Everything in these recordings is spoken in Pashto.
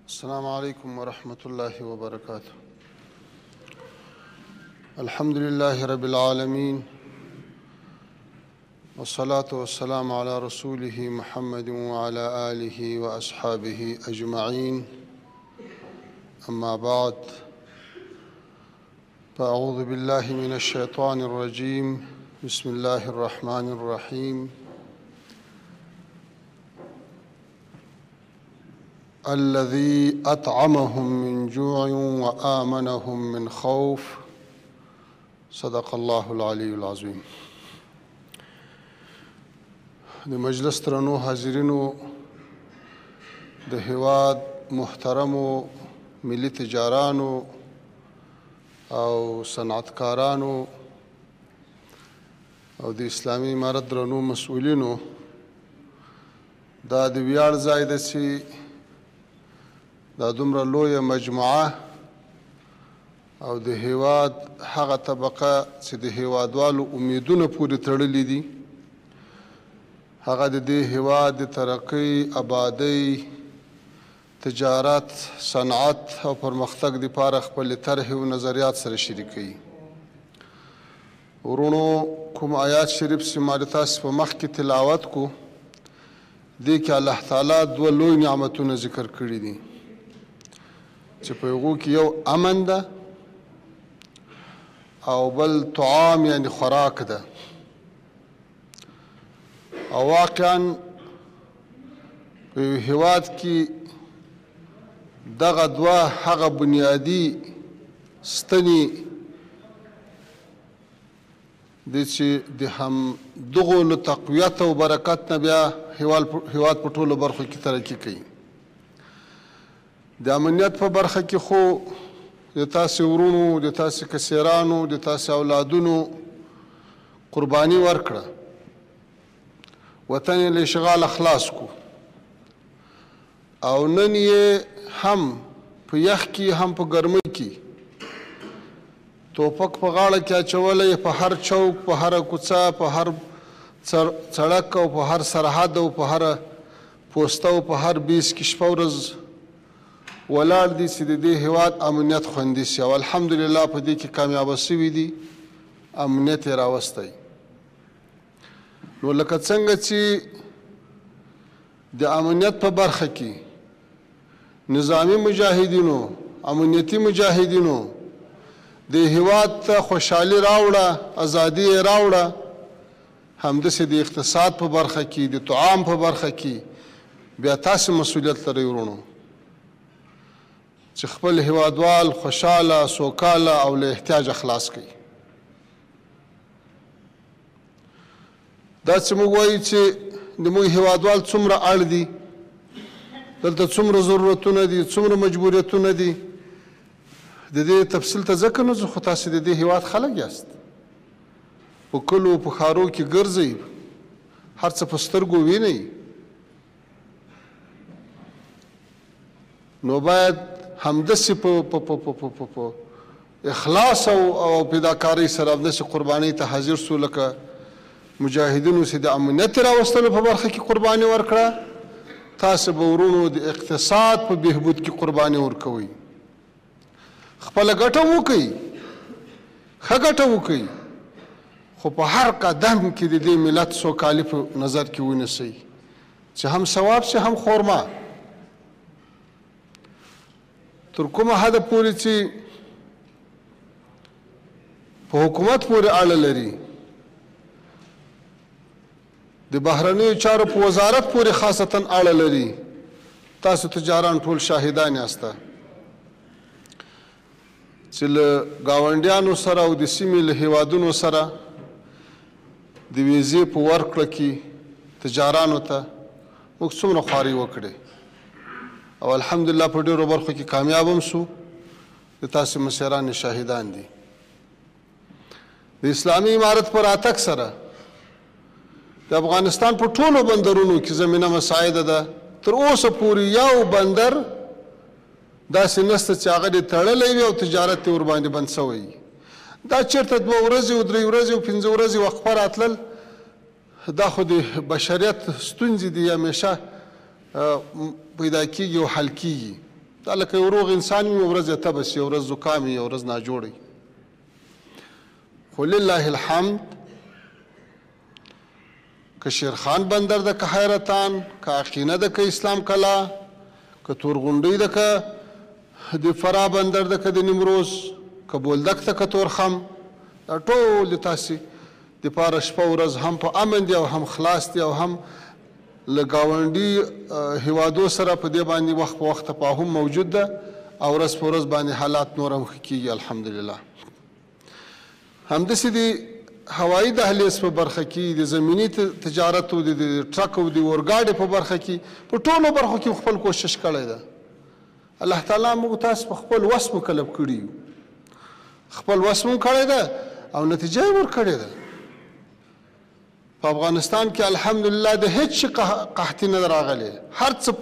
السلام عليكم ورحمة الله وبركاته. الحمد لله رب العالمين، والصلاة والسلام على رسوله محمد وعلى آله وأصحابه أجمعين. أما بعد، فأعوذ بالله من الشيطان الرجيم. بسم الله الرحمن الرحيم. الذي أطعمهم من جوع وآمنهم من خوف. صدق الله العلي العظيم. د مجلس ترنو حاضرینو، د هیواد محترمو ملي تجارانو او صنعتکارانو او د اسلامي امارت درنو مسؤلینو، دا د ویاړ ځای ده چې دا دومره لویه مجموعه او د هیواد هغه طبقه چې د هیوادوالو امیدونه پورې تړلي دي، هغه د دې هیواد د ترقۍ، آبادۍ، تجارت، صنعت او پرمختګ دپاره خپلې طرحې او نظریات سره شریکوي. ورونو، کوم آیات شریف چې ما د تاسې په مخ کې تلاوت کو، دې کې الله تعالی دوه لوی نعمتونه ذکر کړي دي چې په هغو کې یو امن ده او بل طعام یعنی خوراک ده. او واقعا په یو هیواد کې دغه دوه هغه بنیادي ستنې دي چې د هم دغو له تقویت او برکت نه بیا هیواد په ټولو برخو کې ترقي کوي. د امنیت په برخه کې خو د تاسې ورونو، د تاسې کسیرانو، د تاسې اولادونو قرباني ورکړه، وطن یې له اشغاله خلاص کو، او نن یې هم په یخ کې هم په ګرمۍ کې توپک په غاړه کې اچولی، په هر چوک، په هره کوڅه، په هر سړک او په هر سرحد او په هره پوسته او په هر بیس کې شپه ورځ ولاړ دي چې د دې هیواد امنیت خوندي شي. او الحمدلله په دې کې کامیابه شوي دي، امنیت یې راوستی. نو لکه څنګه چې د امنیت په برخه کې نظامی مجاهدینو، امنیتي مجاهدینو د هیواد ته خوشحالي راوړه، ازادي یې راوړه، همداسې د اقتصاد په برخه کې، د طعام په برخه کې بیا تاسې مسؤلیت لرئ ورونو چې خپل هیوادوال خوشحاله، سوکاله او له احتیاجه خلاص کړي. دا چې موږ وایو چې د موږ هیوادوال څومره اړ دي، دلته څومره ضرورتونه دي، څومره مجبوریتونه دي، د دې تفصیل ته ځکه نه ځو، خو تاسې د دې هیواد خلک یاست، په کلو په ښارو کې ګرځئ، هر څه په سترګو وینئ. نو باید همداسې په اخلاص او پیداکارۍ سره همداسې قربانۍ ته حاضر سو، لکه مجاهدینو چې د امنیت راوستلو په برخه کې قرباني ورکړه، تاسې به ورونو د اقتصاد په بهبود کې قرباني ورکوئ. خپله ګټه وکئ، ښه ګټه وکئ، خو په هر قدم کې د دې ملت سوکالي په نظر کې ونیسئ چې هم ثواب شي هم خورما. تر کومه حده پورې چې په حکومت پورې اړه لري، د بهرنیو چارو په وزارت پورې خاصتا اړه لري، تاسو تجاران ټول شاهدان یاسته چې له ګاونډیانو سره او د سیمې له هیوادونو سره د ویزې په ورکړه کې تجارانو ته موږ څومره خواري وکړې، او الحمدلله په ډېرو برخو کې کامیاب هم سو. د تاسې مشران شاهدان دي. د اسلامي امارت پر راتګ سره د افغانستان په ټولو بندرونو کې زمینه مساعده ده. تر اوسه پورې یو بندر داسې نشته چې هغه دې تړلی وي او تجارت یې ورباندې بند شوی. دا چېرته 2 ورځې او 3 ورځې او 5 ورځې وقفه راتلل، دا خو د بشریت ستونزې دي، همیشه پیدا کیږي او حل کیږي. دا لکه یو روغ انسان وي، یو ورځ یې تبه سي، یو ورځ زکام وي، یو ورځ ناجوړ وي. خو لله الحمد که شیرخان بندر ده، که حیرتان، که عقینه ده، که اسلام کلا، که تورغونډۍ ده، که د فرا بندر ده، که د نیمروز، که بولدک ده، که تورخم، دا ټول د تاسې دپاره شپه ورځ هم په امن دي او هم خلاص دي او هم له ګاونډي هیوادو سره په دې باندې وخت په وخت تفاهم موجود ده او ورځ په ورځ باندې حالات نور هم ښه کېږي الحمدلله. همداسې د هوایي دهلیز په برخه کې، د زمیني تجارت او د ټرک او د اورګاډي په برخه کې، په ټولو برخو کې خپل کوشش کړی ده. الله تعالی موږ تاسو په خپل وس مکلف کړي یو، خپل وس مو کړی ده او نتیجه یې ورکړې ده. په افغانستان کې الحمدلله د هیڅ شي قحطي نه راغلی، هر څه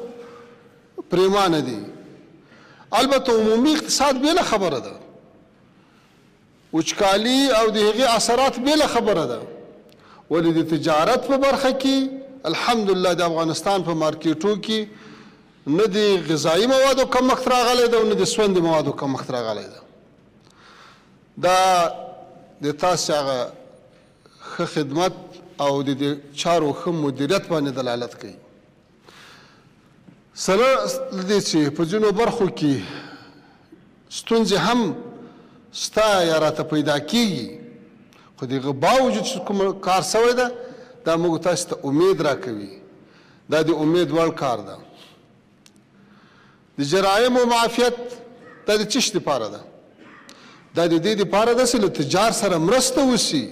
پریمانه دي. البته عمومي اقتصاد بېله خبره ده، وچکالي او د هغې اثرات بېله خبره ده، ولې د تجارت په برخه کې الحمدلله د افغانستان په مارکیټو کې نه د غذایي موادو کمښت راغلی ده او نه د سوندې موادو کمښت راغلی ده. دا د تاسې هغه ښه خدمت او د دې چارو ښه مدیریت باندې دلالت کوي. سره له دې چې په ځینو برخو کې ستونزې هم ستا یا راته پیدا کېږي، خو د هغه باوجود چې کوم کار سوی ده دا موږ تاسو ته امید راکوي. دا د امید وړ کار ده. د جرایمو معافیت دا د څه شي دپاره ده؟ دا د دې دپاره ده چې له تجار سره مرسته وسي،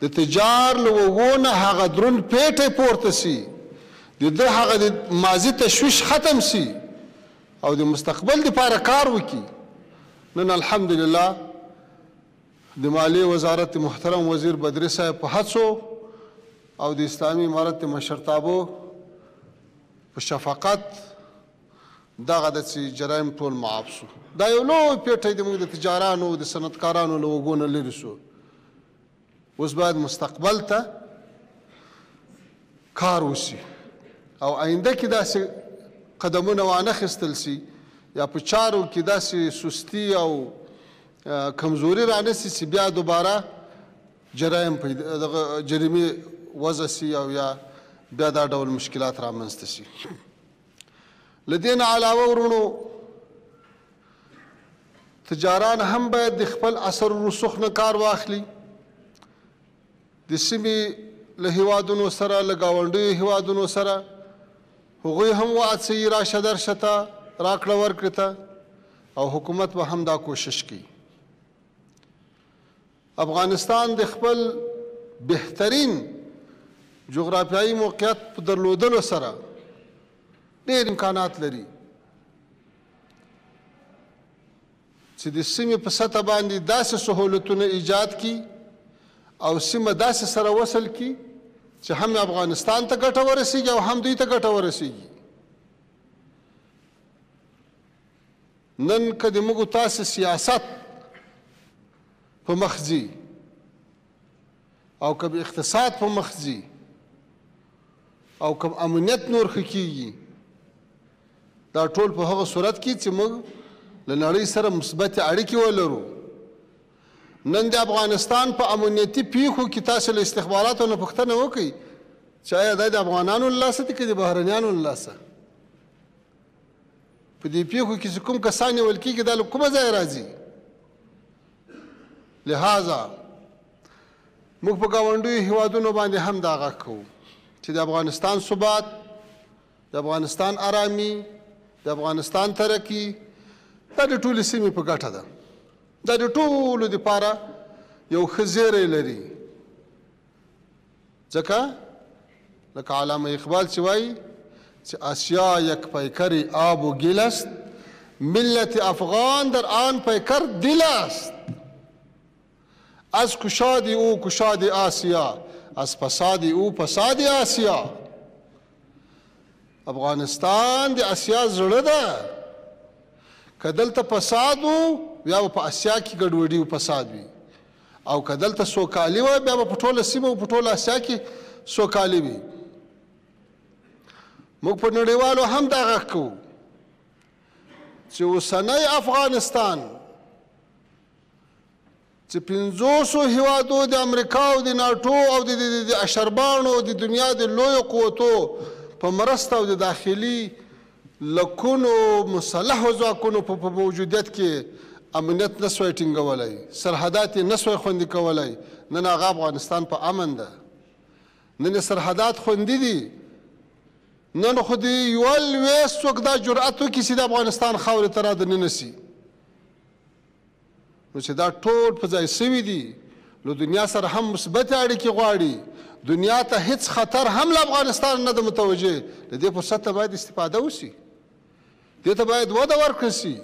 د تجار له اوږو نه هغه دروند پیټی پورته سي، د ده هغه د ماضي تشویش ختم سي او د مستقبل دپاره کار وکړي. نن الحمدلله د مالیې وزارت محترم وزیر بدري صاحب په هڅو او د اسلامي امارت د مشرتابو په شفقت دغه د چې جرایم ټول معاف سو. دا یو لوی پیټی د موږ د تجارانو د صنعتکارانو له اوږو نه لرې سو. اوس باید مستقبل ته کار وسي او آینده کې داسې قدمونه وانخیستل سي یا په چارو کې داسې سستی او کمزوري رانسي چې بیا دوباره جرایم جریمې وضع سي او یا بیا دا ډول مشکلات رامنځته سي. له دې نه علاوه ورونو تجاران هم باید د خپل اثر و رسوخ نه کار واخلي. د سیمې له هیوادونو سره، له ګاونډیو هیوادونو سره هغوی هم وهڅوي راشه درشه ته، راکړه ورکړې ته، او حکومت به هم دا کوشش کوي. افغانستان د خپل بهترین جغرافیایي موقعیت په درلودلو سره ډېر امکانات لري چې د سیمې په سطح باندې داسې سهولتونه ایجاد کړي او سیمه داسې سره وصل کړي چې هم افغانستان ته ګټه ورسیږي او هم دوی ته ګټه ورسیږي. نن که د موږ تاسې سیاست په مخ ځي او که اقتصاد په مخ ځي او که امنیت نور ښه کېږي، دا ټول په هغه صورت کې چې موږ له نړۍ سره مثبتې اړیکې ولرو. نن د افغانستان په امنیتي پیښو کې تاسو له استخباراتو نه پوښتنه وکړئ چې آیا دا د افغانانو له لاسه دي که د بهرنیانو له لاسه؟ په دې پیښو کې چې کوم کسان نیول کېږي دا له کومه ځایه راځي؟ لہذا موږ په ګاونډیو هیوادونو باندې هم دا غږ کوو چې د افغانستان ثبات، د افغانستان ارامي، د افغانستان ترقي دا د ټولې سیمې په ګټه ده. دا د ټولو دپاره یو ښه زیری لري. ځکه لکه علامه اقبال چې وایي چې آسیا یک پیکر آب و گل است، ملت افغان در آن پیکر دل است. از کشاد او کشاد آسیا، از فساد او فساد آسیا. افغانستان د آسیا زړه ده. که دلته فساد و بیا به په آسیا کې ګډوډي او فساد وي، او که دلته سوکالي وه بیا به په ټوله سیمه او په ټوله آسیا کې سوکالي وي. موږ په نړیوالو هم دا غږ کوو چې اوسنی افغانستان چې 500 هیوادو د امریکا او د ناټو او د اشربانو او د دنیا د لویو قوتو په مرسته او د داخلي لکونو مسلحو ځواکونو په موجودیت کې امنیت نه سوی ټینګولی، سرحدات یې نه سوی خوندي کولی. نن هغه افغانستان په امن ده، نن سرحدات خوندي دي. نن خو د یوه لویست څوک دا جرأت وکړي چې د افغانستان خاورې ته رادننه سي، نو چې دا ټول په ځای سوي دي. نو دنیا سره هم مثبتې اړیکې غواړي، دنیا ته هیڅ خطر هم له افغانستان نه ده متوجه. د دې فرصت ته باید استفاده وسي، دې ته باید وده ورکړل سي.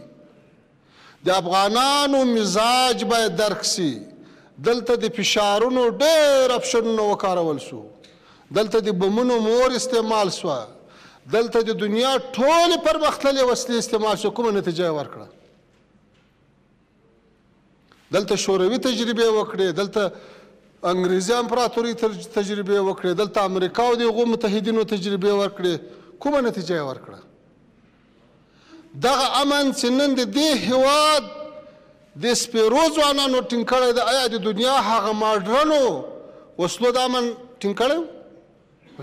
د افغانانو مزاج باید درک سي. دلته د فشارونو ډېر اپشنونه وکارول سو، دلته د بمونو مور استعمال سوه، دلته د دنیا ټولې پرمختللې وسلې استعمال شو. کومه نتیجه یې ورکړه؟ دلته شوروي تجربې وکړې، دلته انګریزي امپراتوري تجربې وکړې، دلته امریکا او د هغو متحدینو تجربې ورکړې. کومه نتیجه یې ورکړه؟ دغه امن چې نن د دې هېواد د سپېرو ځوانانو ټینګ کړی دی، آیا د دنیا هغه ماډرنو وسلو د امن ټینګ کړی و؟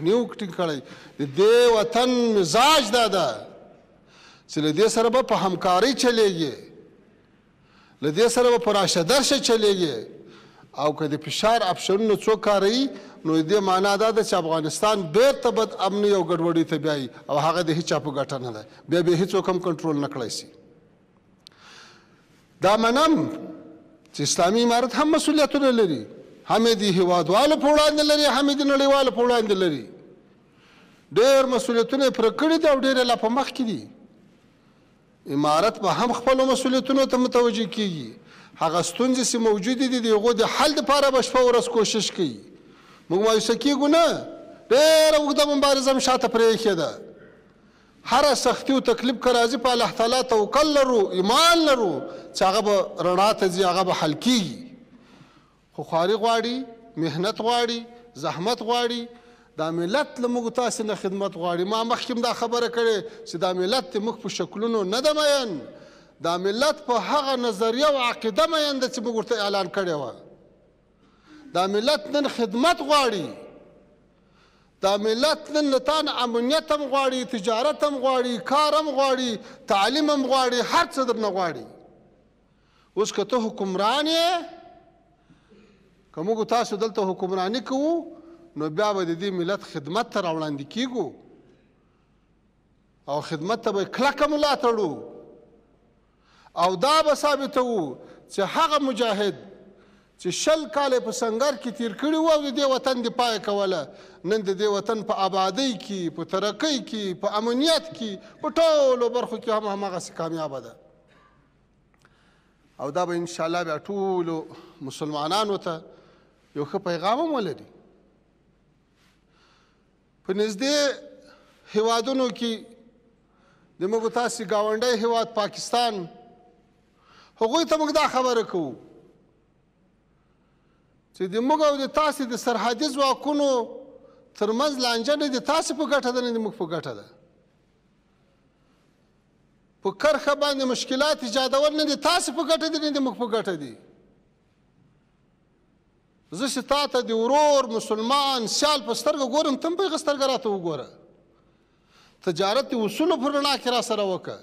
نه و ټینګ کړی. د دې وطن مزاج دا ده چې له دې سره به په همکارۍ چلیږي، له دې سره به په راشه درشه چلیږي. او که د فشار اپشنونه څوک کاروي، نو د دې معنا دا ده چې افغانستان بیرته بد امني او ګډوډۍ ته بیایي، او هغه د هیچا په ګټه نه ده. بیا به هیڅوک هم کنټرول نه کړی سي. دا منم چې اسلامي امارت هم مسؤلیتونه لري، هم یې د هیوادوالو په وړاندې لري، هم یې د نړیوالو په وړاندې لري. ډېر مسؤلیتونه یې پوره کړي دي او ډېر یې لا په مخ کې دي. امارت به هم خپلو مسؤلیتونو ته متوجه کیږي. هغه ستونزې چې موجودې دي د هغو د حل دپاره به شپه ورځ کوشش کوي. موږ مایوسه کیږو نه، ډېره اوږده مبارزه هم شاته پرېښې ده. هره سختي او تکلیف که راځي، په الله تعالی توکل لرو، ایمان لرو چې هغه به رڼا ته ځي، هغه به حل کیږي. خو خواري غواړي، محنت غواړي، زحمت غواړي. دا ملت له موږ تاسې نه خدمت غواړي. ما مخکې هم دا خبره کړې چې دا ملت د موږ په شکلونو نه ده مین، دا ملت په هغه نظریه او عقیده مین ده چې موږ ورته اعلان کړې وه. دا ملت نن خدمت غواړي، دا ملت نن له تا نه امنیت هم غواړي، تجارت هم غواړي، کار هم غواړي، تعلیم هم غواړي، هر څه درنه غواړي. اوس که ته حکمران یې، که موږ تاسو دلته حکمراني کوو، نو بیا به د دې ملت خدمت ته راوړاندې کیږو، او خدمت ته به کلکه ملا تړو، او دا به ثابتوو چې هغه مجاهد چې 20 کاله په سنګر کې تیر کړي وو او د دې وطن دفاع یې کوله، نن د دې وطن په آبادۍ کې، په ترقۍ کې، په امنیت کې، په ټولو برخو کې هم هماغسې کامیابه ده. او دا به انشاءالله بیا ټولو مسلمانانو ته یو ښه پیغام هم ولري. په نږدې هیوادونو کې د موږ تاسې ګاونډی هیواد پاکستان، هغوی ته موږ دا خبره کوو چې د موږ او د تاسې د سرحدي ځواکونو ترمنځ لانجه نه د تاسې په ګټه ده، نه د موږ په ګټه ده. په کرښه باندې مشکلات ایجادول نه د تاسې په ګټه دي، نه د موږ په ګټه دي. زه چې تا ته د ورور مسلمان سیال په سترګه ګورم، ته هم په هغه سترګه راته وګوره. تجارت د اصولو په رڼا کې را سره وکړه،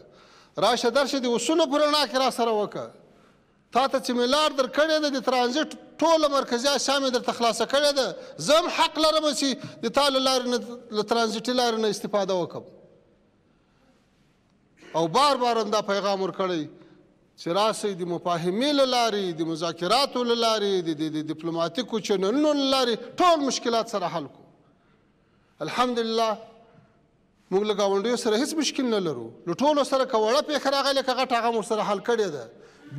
راشه درشه د اصولو په رڼا کې را سره وکړه. تا ته چې مې لار در کړې ده، د ترانزیټ ټوله مرکزي اسیا مې درته خلاصه کړې ده. زه هم حق لرم چې د تا له لارې نه، له ترانزیټي لارې نه استفاده وکړم. او بار بار هم دا پیغام ورکړی چې راسئ د مفاهمې له لارې، د مذاکراتو له لارې، د ډیپلوماتیکو چینلونو له لارې ټول مشکلات سره حل کړو. الحمدلله موږ له ګاونډیو سره هیڅ مشکل نه لرو، له ټولو سره که وړه پېښه راغلې که غټه، هغه هم ورسره حل کړې ده،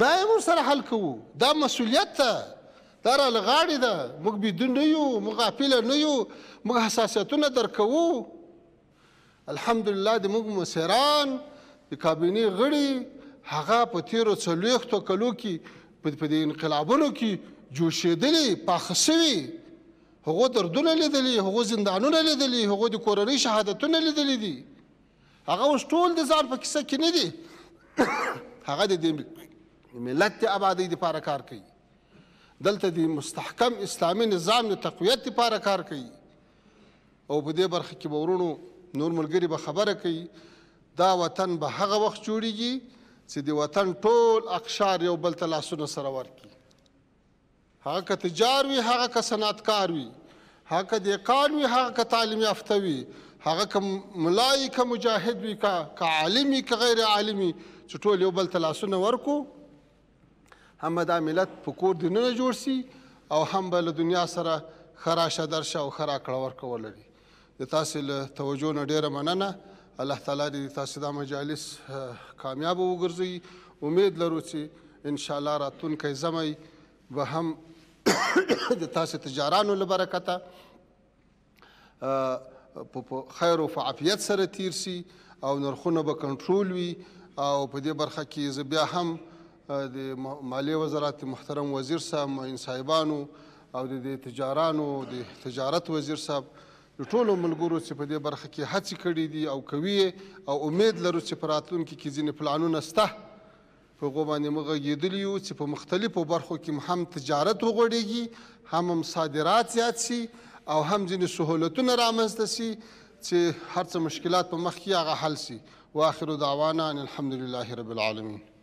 بیا یې ورسره حل کوو. دا مسؤلیت ده، دا راله غاړې ده. موږ بدون نه یو، موږ غافله نه یو، موږ حساسیتونه درک کوو. الحمدلله د موږ مشران، د کابینې غړي، هغه په تیرو 40 کلو کې په دې انقلابونو کې جوشېدلي، پاخه سوي، هغو دردونه لیدلي، هغو زندانونه لیدلي، هغو د کورنۍ شهادتونه لیدلي دي. هغه اوس ټول د ځان په کیسه کې نه دي. هغه د دې ملت د آبادۍ دپاره کار کوي، دلته د مستحکم اسلامي نظام د تقویت دپاره کار کوي. او په دې برخه کې به ورونو نور ملګري به خبره کوي، دا وطن به هغه وخت جوړیږي چې د وطن ټول اقشار یو بل ته لاسونه سره ورکړي. هغه که تجار وي، هغه که صنعتکار وي، هغه که دهقان وي، هغه که تعلیم یافته وي، هغه که ملا وي که مجاهد وي، که عالم وي که غیر عالم وي، چې ټول یو بل ته لاسونه ورکړو، هم به دا ملت په کور دننه جوړ سي او هم به له دنیا سره ښه راشه درشه او ښه راکړه ورکړه ولري. د تاسې له توجه نه ډېره مننه. الله تعالی دې تاسې دا مجالس کامیابه وګرځوي. امید لرو چې انشاءالله راتلونکی زمی به هم د تاسې تجارانو له برکته په خیر او په عافیت سره تیر سي او نرخونه به کنټرول وي. او په دې برخه کې زه بیا هم د مالیې وزارت محترم وزیر صاحب، معین صاحبانو او د تجارانو د تجارت وزیر صاحب د ټولو ملګرو چې په دې برخه کې هڅې کړي دي او کوي، او امید لرو چې په راتلونکي کې ځینې پلانونه شته په هغو باندې موږ غږېدلي یو چې په مختلفو برخو کې هم تجارت وغوړېږي، هم صادرات زیات سي او هم ځینې سهولتونه رامنځته سي چې هر څه مشکلات په مخ کې هغه حل سي. واخر دعوانا ان الحمد لله رب العالمین.